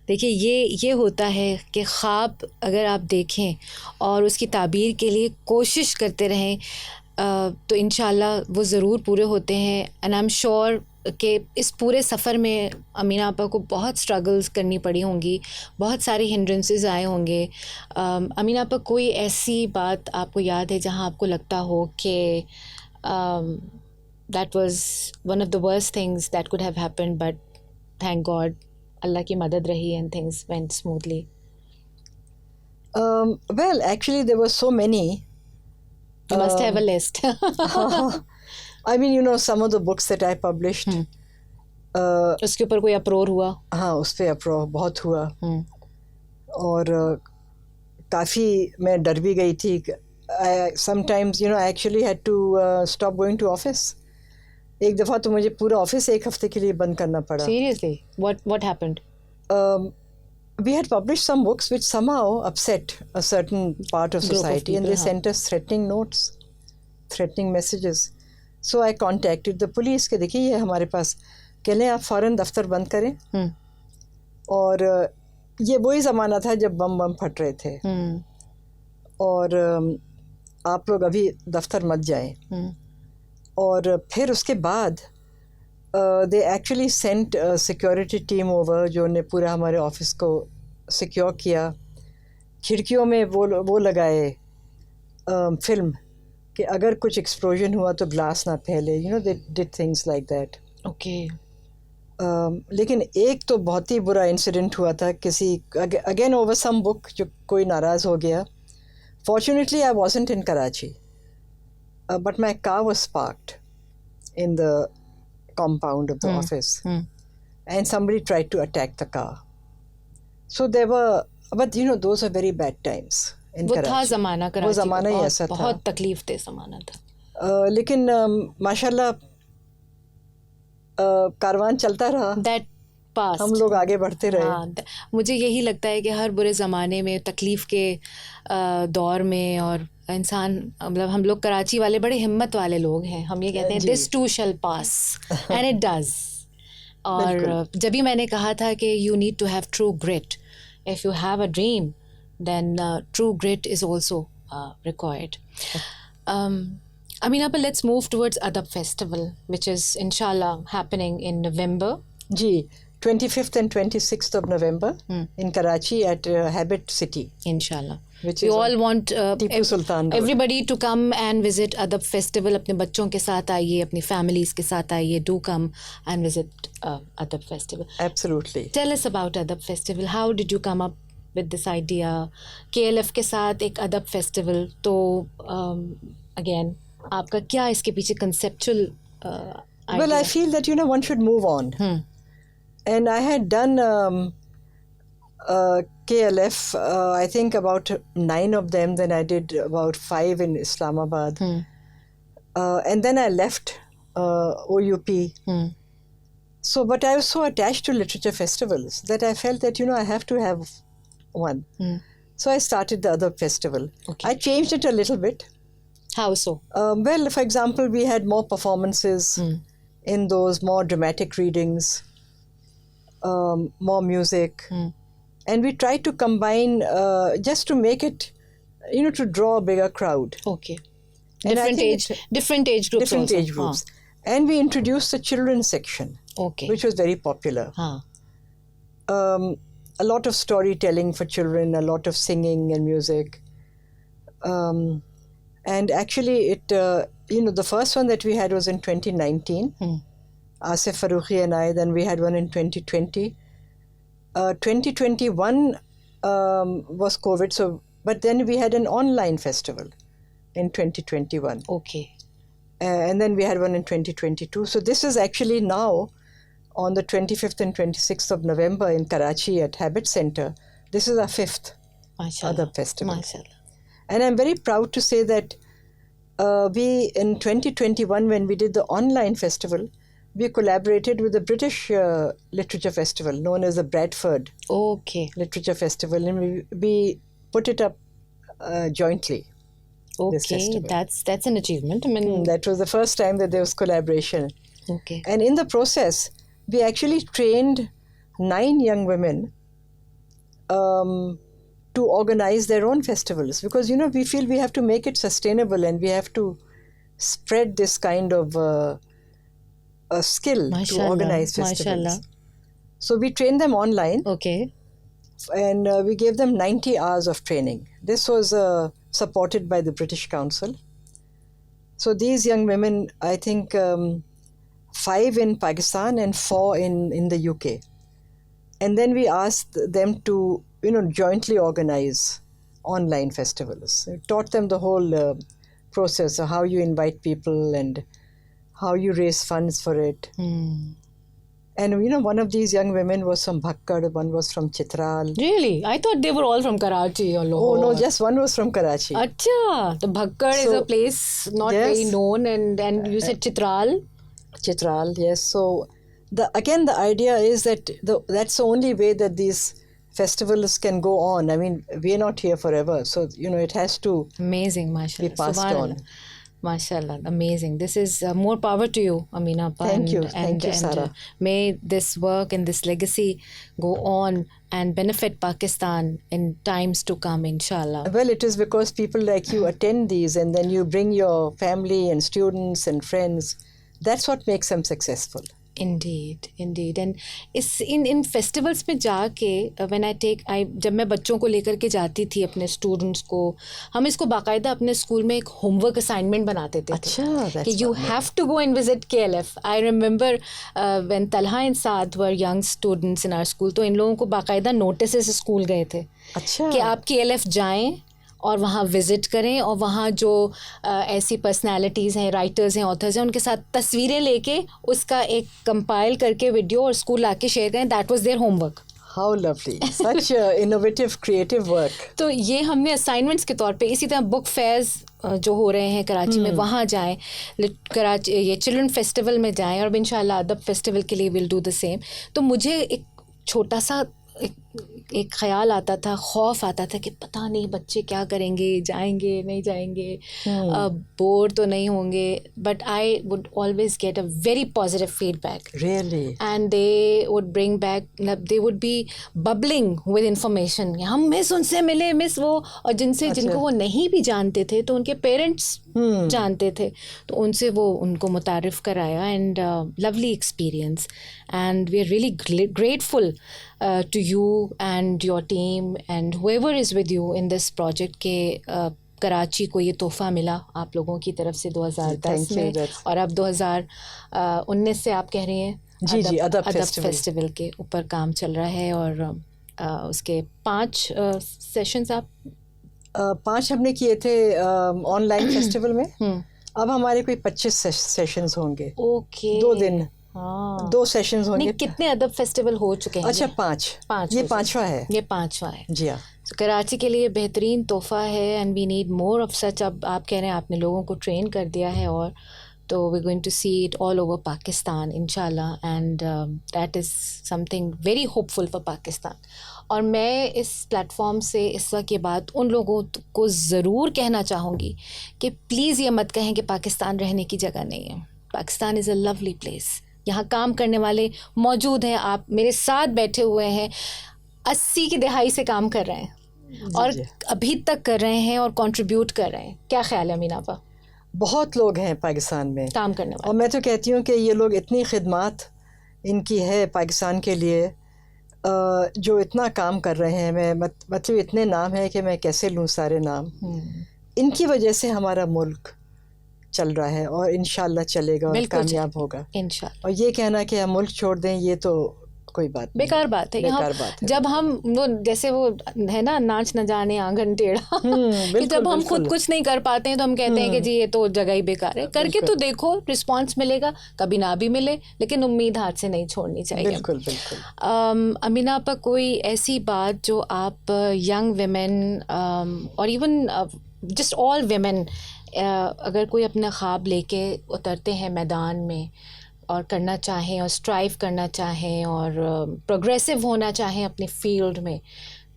देखिए ये होता है कि ख्वाब अगर आप देखें और उसकी ताबीर के लिए कोशिश करते रहें तो इंशाल्लाह वो ज़रूर पूरे होते हैं। एंड आई एम श्योर कि इस पूरे सफ़र में अमीना आपा को बहुत स्ट्रगल्स करनी पड़ी होंगी, बहुत सारे हिंड्रेंसेस आए होंगे। अमीना आपा, कोई ऐसी बात आपको याद है जहाँ आपको लगता हो कि that was one of the worst things that could have happened, but thank God Allah की मदद रही and things went smoothly? Well, actually there were so many. You must have a list. I mean, some of the books that I published. उसके ऊपर कोई अप्रोर हुआ? हाँ, उस पर अप्रोर बहुत हुआ। और काफ़ी मैं डर भी गई थी। Sometimes, I actually had to stop going to office. एक दफ़ा तो मुझे पूरा ऑफिस एक हफ्ते के लिए बंद करना पड़ा। Seriously? What happened? We had published some books which somehow upset a certain part of society, and they sent us threatening notes, threatening messages. So I contacted the police कि देखिए ये हमारे पास, कह लें आप फ़ौरन दफ्तर बंद करें। और ये वही ज़माना था जब बम फट रहे थे और आप लोग अभी दफ्तर मत जाएं। और फिर उसके बाद they actually sent a security team over जो ने पूरा हमारे ऑफिस को सिक्योर किया। खिड़कियों में वो लगाए फिल्म कि अगर कुछ एक्सप्लोजन हुआ तो ग्लास ना फैले। they did things like that. Okay. लेकिन एक तो बहुत ही बुरा इंसिडेंट हुआ था किसी अगेन ओवर सम बुक, जो कोई नाराज़ हो गया। Fortunately I wasn't in Karachi, but my car was parked in the compound of the office. And somebody tried to attack the car. So there were, but you know, those are very bad times in वो था Karachi. ज़माना कराची वो ज़माना ही का, ऐसा था. बहुत तकलीफ दे ज़माना था. लेकिन माशाल्लाह कारवान चलता रहा. That passed. हम लोग आगे बढ़ते रहे. हाँ, मुझे यही लगता है कि हर बुरे ज़माने में, तकलीफ़ के दौर में, और इंसान, मतलब हम लोग कराची वाले बड़े हिम्मत वाले लोग हैं. हम ये कहते हैं this too shall pass, and it does. और जब भी मैंने कहा था कि you need to have true grit, if you have a dream then true grit is also required. Ameena Appa, let's move towards Adab Festival, which is inshallah happening in November. जी, 25th and 26th of November in Karachi at Habit City. Inshallah. Which We is all want Tipu Sultan Road. everybody to come and visit Adab Festival. अपने बच्चों के साथ आइए, अपनी families के साथ आइए. Do come and visit Adab Festival. Absolutely. Tell us about Adab Festival. How did you come up with this idea? KLF के साथ एक Adab Festival. तो again, आपका क्या इसके पीछे conceptual idea? Well, I feel that, you know, one should move on. And I had done KLF, I think about 9 of them. Then I did about 5 in Islamabad. And then I left OUP. So, but I was so attached to literature festivals that I felt that, you know, I have to have one. So I started the other festival. Okay. I changed it a little bit. How so? Well, for example, we had more performances in those, more dramatic readings, more music. And we tried to combine just to make it, you know, to draw a bigger crowd. Okay. And I think Different age groups different also. age groups. And we introduced the children's section, Okay. which was very popular. हाँ. A lot of storytelling for children, a lot of singing and music. And actually, it you know, the first one that we had was in 2019. Asif Farooqi and I. Then we had one in 2020. 2021 was COVID, so but then we had an online festival in 2021. Okay. And then we had one in 2022. So this is actually now on the 25th and 26th of November in Karachi at Habit Center. This is our 5th Mashallah. Adab Festival. Mashallah. And I'm very proud to say that we, in 2021, when we did the online festival, we collaborated with the British Literature Festival, known as the Bradford Okay. Literature Festival, and we put it up jointly. This Okay. festival. That's an achievement. I mean, That was the first time that there was collaboration. okay. And in the process, we actually trained 9 young women to organize their own festivals, because, you know, we feel we have to make it sustainable and we have to spread this kind of a skill to Mashallah, organize festivals. mashallah. So we trained them online Okay. and we gave them 90 hours of training. This was supported by the British Council. So these young women, I think 5 in Pakistan and 4 in the UK. And then we asked them to, you know, jointly organize online festivals. We taught them the whole process of how you invite people and how you raise funds for it. And, you know, one of these young women was from Bhakkad, one was from Chitral. Really? I thought they were all from Karachi or Lahore. Oh, no, just one was from Karachi. Acha. The Bhakkad is So, a place not yes. very known, and you said Chitral. Chitral, yes. So, the idea is that that's the only way that these festivals can go on. I mean, we are not here forever. So, you know, it has to Amazing, mashallah. be passed Subhanallah. on. Mashallah, amazing. This is more power to you, Ameena Appa. Thank you. And, Thank you, and, Sarah. may this work and this legacy go on and benefit Pakistan in times to come, inshallah. Well, it is because people like you attend these and then you bring your family and students and friends. That's what makes them successful. Indeed. And in festivals में जाके when I take जब मैं बच्चों को लेकर के जाती थी अपने students को, हम इसको बाकायदा अपने स्कूल में एक homework assignment बना देते थे. अच्छा, that's कि you have to go and visit KLF. I remember when Talha and Saad were young students in our school, तो इन लोगों को बाकायदा notices स्कूल गए थे अच्छा. कि आप KLF जाएं और वहाँ विज़िट करें और वहाँ जो ऐसी पर्सनालिटीज़ हैं, राइटर्स हैं, ऑथर्स हैं, उनके साथ तस्वीरें लेके उसका एक कंपाइल करके वीडियो और स्कूल आके शेयर करें. That was their homework. How lovely. Such innovative, creative work. तो ये हमने असाइनमेंट्स के तौर पे, इसी तरह बुक फेयर्स जो हो रहे हैं कराची में वहाँ जाएं, कराची ये चिल्ड्रन फेस्टिवल में जाएं और इंशाल्लाह अदब फेस्टिवल के लिए विल डू द सेम. तो मुझे एक छोटा सा एक ख्याल आता था, खौफ आता था कि पता नहीं बच्चे क्या करेंगे, जाएंगे नहीं जाएंगे, बोर तो नहीं होंगे. But I would always get a very positive feedback. Really? And they would bring back, they would be bubbling with information. हम मिस उनसे मिले, मिस वो, और जिनको वो नहीं भी जानते थे तो उनके पेरेंट्स जानते थे तो उनसे वो उनको मुतारिफ कराया. And lovely experience. And we are really grateful to you and your team and whoever is with you in this project के कराची को ये तोहफ़ा मिला आप लोगों की तरफ से 2010 में. और अब 2019 से आप कह रही हैं अदब फेस्टिवल के ऊपर काम चल रहा है. और उसके 5 सेशंस आप 5 हमने किए थे ऑनलाइन फेस्टिवल में. अब हमारे कोई 25 सेशंस होंगे. ओके. 2 दिन. 2 सेशंस होंगे. कितने अदब फेस्टिवल हो चुके हैं? अच्छा 5. ये 5वां है. ये 5वां है. जी हाँ. तो कराची के लिए बेहतरीन तोहफ़ा है and we need more of such. अब आप कह रहे हैं आपने लोगों को ट्रेन कर दिया है और तो we going to see it all over Pakistan इंशाल्लाह. And that is something very hopeful for Pakistan. और मैं इस प्लेटफॉर्म से इस वक्त ये बात उन लोगों को ज़रूर कहना चाहूँगी कि प्लीज़ ये मत कहें कि पाकिस्तान रहने की जगह नहीं है. Pakistan is a lovely place. यहाँ काम करने वाले मौजूद हैं. आप मेरे साथ बैठे हुए हैं, 80 की दहाई से काम कर रहे हैं और अभी तक कर रहे हैं और कंट्रीब्यूट कर रहे हैं. क्या ख्याल है अमीना आपा? बहुत लोग हैं पाकिस्तान में काम करने वाले. और मैं तो कहती हूँ कि ये लोग इतनी खिदमत इनकी है पाकिस्तान के लिए, जो इतना काम कर रहे हैं. मैं मतलब इतने नाम है कि मैं कैसे लूँ सारे नाम. इनकी वजह से हमारा मुल्क चल रहा है और इंशाल्लाह चलेगा और कामयाब होगा इंशाल्लाह. और ये कहना कि हम मुल्क छोड़ दें ये तो कोई बात नहीं. बेकार बात है. बेकार बात है. जब हम वो जैसे वो है ना, नाच न जाने आंगन टेढ़ा, कि जब हम खुद कुछ नहीं कर पाते हैं तो हम कहते हैं कि जी ये तो जगह ही बेकार है. करके तो देखो, रिस्पांस मिलेगा, कभी ना भी मिले, लेकिन उम्मीद हाथ से नहीं छोड़नी चाहिए. बिल्कुल बिल्कुल. अमीना आपा, कोई ऐसी बात जो आप यंग विमेन और इवन जस्ट ऑल विमेन, अगर कोई अपना ख्वाब लेके उतरते हैं मैदान में और करना चाहें और स्ट्राइव करना चाहें और प्रोग्रेसिव होना चाहें अपने फील्ड में,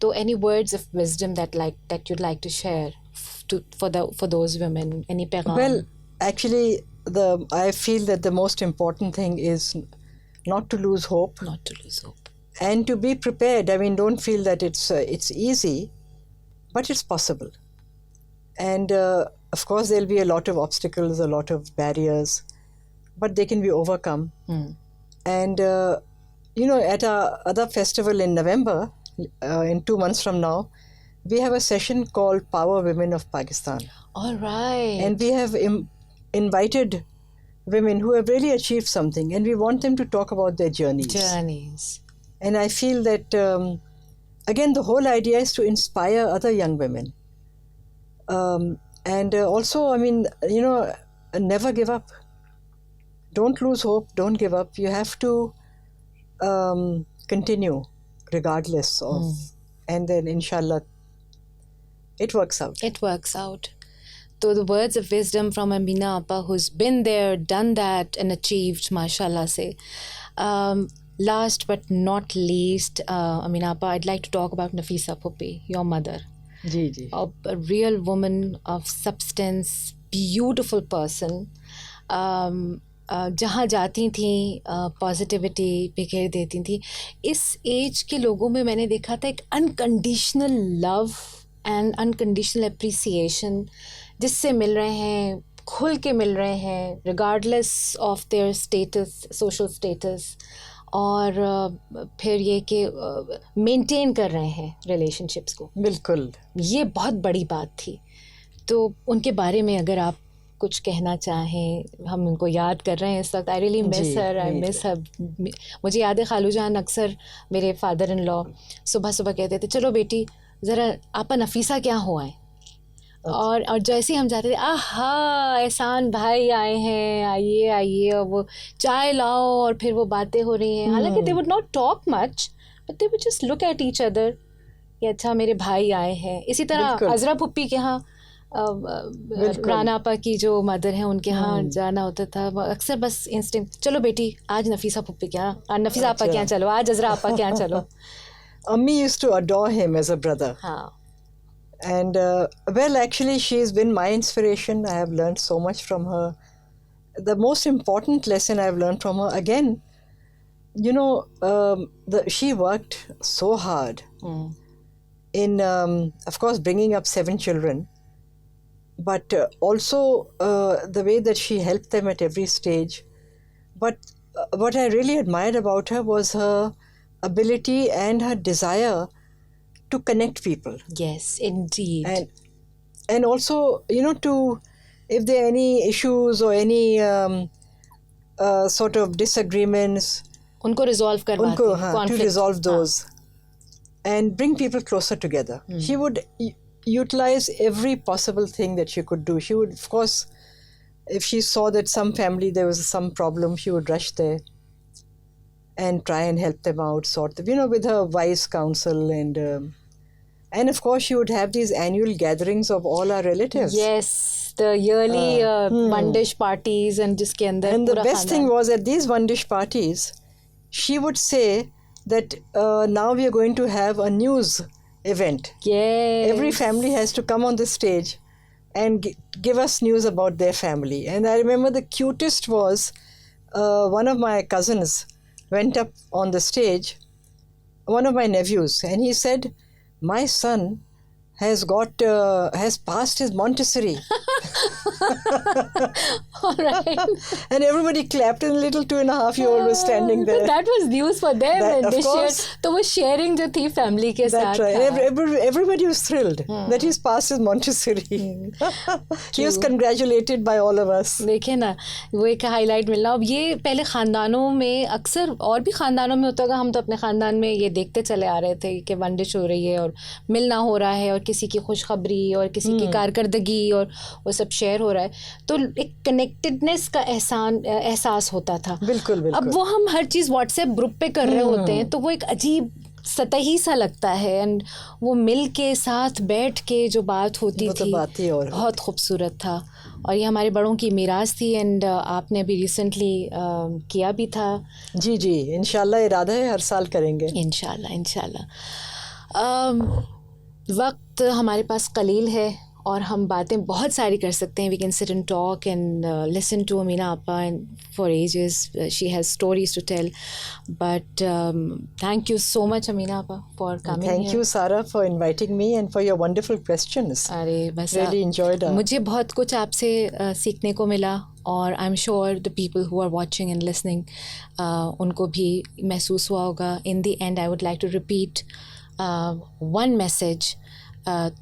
तो any words of wisdom that you'd like to share for those women, any पैगाम? Well actually I feel that the most important thing is not to lose hope. Not to lose hope. And to be prepared. I mean, don't feel that it's easy, but it's possible. And of course, there'll be a lot of obstacles, a lot of barriers, but they can be overcome. And, at our other festival in November, in 2 months from now, we have a session called Power Women of Pakistan. All right. And we have invited women who have really achieved something, and we want them to talk about their journeys. And I feel that, again, the whole idea is to inspire other young women. And also, I mean, never give up. Don't lose hope. Don't give up. You have to continue regardless of, and then inshallah, it works out. It works out. So the words of wisdom from Ameena Appa, who's been there, done that, and achieved, mashallah say. Last but not least, Ameena Appa, I'd like to talk about Nafisa Phuphi, your mother. जी जी. A real woman of substance, beautiful person. जहाँ जाती थी positivity बिखेर देती थी. इस as के लोगों में मैंने देखा था एक unconditional love and unconditional appreciation जिससे मिल रहे हैं, खुल के मिल रहे हैं, regardless of their status, social status. और फिर ये कि मेंटेन कर रहे हैं रिलेशनशिप्स को. बिल्कुल. ये बहुत बड़ी बात थी. तो उनके बारे में अगर आप कुछ कहना चाहें, हम उनको याद कर रहे हैं इस वक्त. I really miss her, I miss her. मुझे याद है खालू जान अक्सर मेरे फादर इन लॉ सुबह सुबह कहते थे, चलो बेटी ज़रा आपा नफीसा क्या हुआ है. और जैसे ही हम जाते थे, आहा एहसान भाई आए हैं, आइए आइए, और वो चाय लाओ, और फिर वो बातें हो रही हैं. हालांकि they would not talk much, but they would just look at each other कि अच्छा मेरे भाई आए हैं. इसी तरह अजरा पुप्पी के यहाँ, राना आपा की जो मदर हैं उनके यहाँ जाना होता था. अक्सर बस इंस्टिंक्ट, चलो बेटी आज नफीसा पुप्पी के यहाँ, नफीसा आपा के यहाँ चलो, आज अजरा आपा के यहाँ चलो. Ammi used to adore him as a brother. हाँ. And well, actually, she's been my inspiration. I have learned so much from her. The most important lesson I've learned from her, again, you know, she worked so hard in, of course, bringing up 7 children, but also the way that she helped them at every stage. But what I really admired about her was her ability and her desire to connect people. Yes, indeed. And also, you know, to, if there are any issues or any sort of disagreements, उनको resolve करवाती, to resolve those and bring people closer together. She would utilize every possible thing that she could do. She would, of course, if she saw that some family there was some problem, she would rush there and try and help them out, sort of, you know, with her wise counsel. And of course, she would have these annual gatherings of all our relatives. Yes, the yearly one dish parties, and jiske andar and the pura best thing was, at these one dish parties, she would say that now we are going to have a news event. Yes. Every family has to come on the stage and give us news about their family. And I remember the cutest was one of my cousins went up on the stage, one of my nephews, and he said, my son has passed his Montessori. All right. And everybody clapped, and the little 2.5-year-old was standing there. That was news for them. And they shared. तो वो sharing जो थी family के साथ. That's right. Everybody was thrilled that he's passed his Montessori. He was congratulated by all of us. देखे ना, वो एक highlight मिलना. अब ये पहले खानदानों में, अक्सर और भी खानदानों में होता होगा, हम तो अपने खानदान में ये देखते चले आ रहे थे कि वन डिश हो रही है और मिलना हो रहा है, और किसी की खुशखबरी और किसी की कारकर्दगी और वो सब शेयर हो रहा है, तो एक कनेक्टेडनेस का एहसास होता था. बिल्कुल बिल्कुल. अब वो हम हर चीज़ व्हाट्सएप ग्रुप पे कर रहे होते हैं, तो वो एक अजीब सतही सा लगता है. एंड वो मिल के साथ बैठ के जो बात होती थी, बहुत खूबसूरत था. और ये हमारे बड़ों की मीरास थी. एंड आपने अभी रिसेंटली किया भी था. जी जी, इंशाल्लाह इरादा है, हर साल करेंगे इंशाल्लाह. वक्त हमारे पास कलील है और हम बातें बहुत सारी कर सकते हैं. We can sit and talk and listen to Amina आपा and for ages. She has stories to tell. But thank you so much Amina आपा for coming. Thank you Sara for inviting me and for your wonderful questions. अरे बस really enjoyed. मुझे बहुत कुछ आपसे सीखने को मिला, और I am sure the people who are watching and listening, उनको भी महसूस हुआ होगा. In the end I would like to repeat one message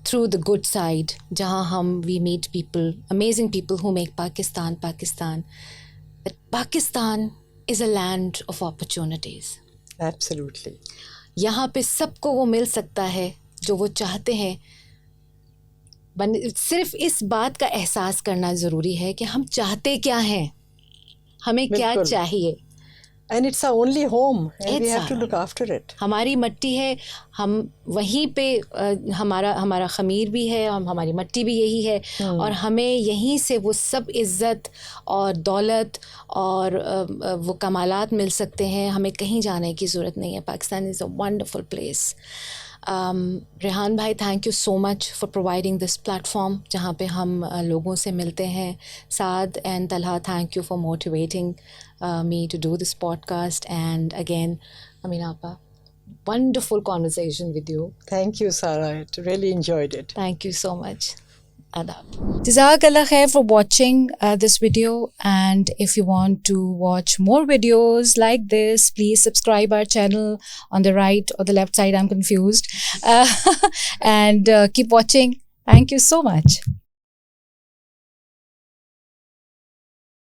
through the good side, jahan we meet people, amazing people who make Pakistan, that Pakistan is a land of opportunities. Absolutely. यहाँ पे सबको वो मिल सकता है जो वो चाहते हैं. सिर्फ इस बात का एहसास करना ज़रूरी है कि हम चाहते क्या हैं, हमें क्या चाहिए. And it's our only home, and we have to look after it. हमारी मट्टी है, हम वहीं पे, हमारा खमीर भी है, हमारी मट्टी भी यही है, और हमें यहीं से वो सब इज़्ज़त और दौलत और वो कमालात मिल सकते हैं. हमें कहीं जाने की ज़रूरत नहीं है. Pakistan is a wonderful place. Rehan भाई, thank you so much for providing this platform जहाँ पे हम लोगों से मिलते हैं. Saad and Talha, thank you for motivating me to do this podcast. And again, Ameena Appa, wonderful conversation with you. Thank you, Sarah. I really enjoyed it. Thank you so much. Adab. Jazakallah khair for watching this video, and if you want to watch more videos like this, please subscribe our channel on the right or the left side. I'm confused. And keep watching. Thank you so much.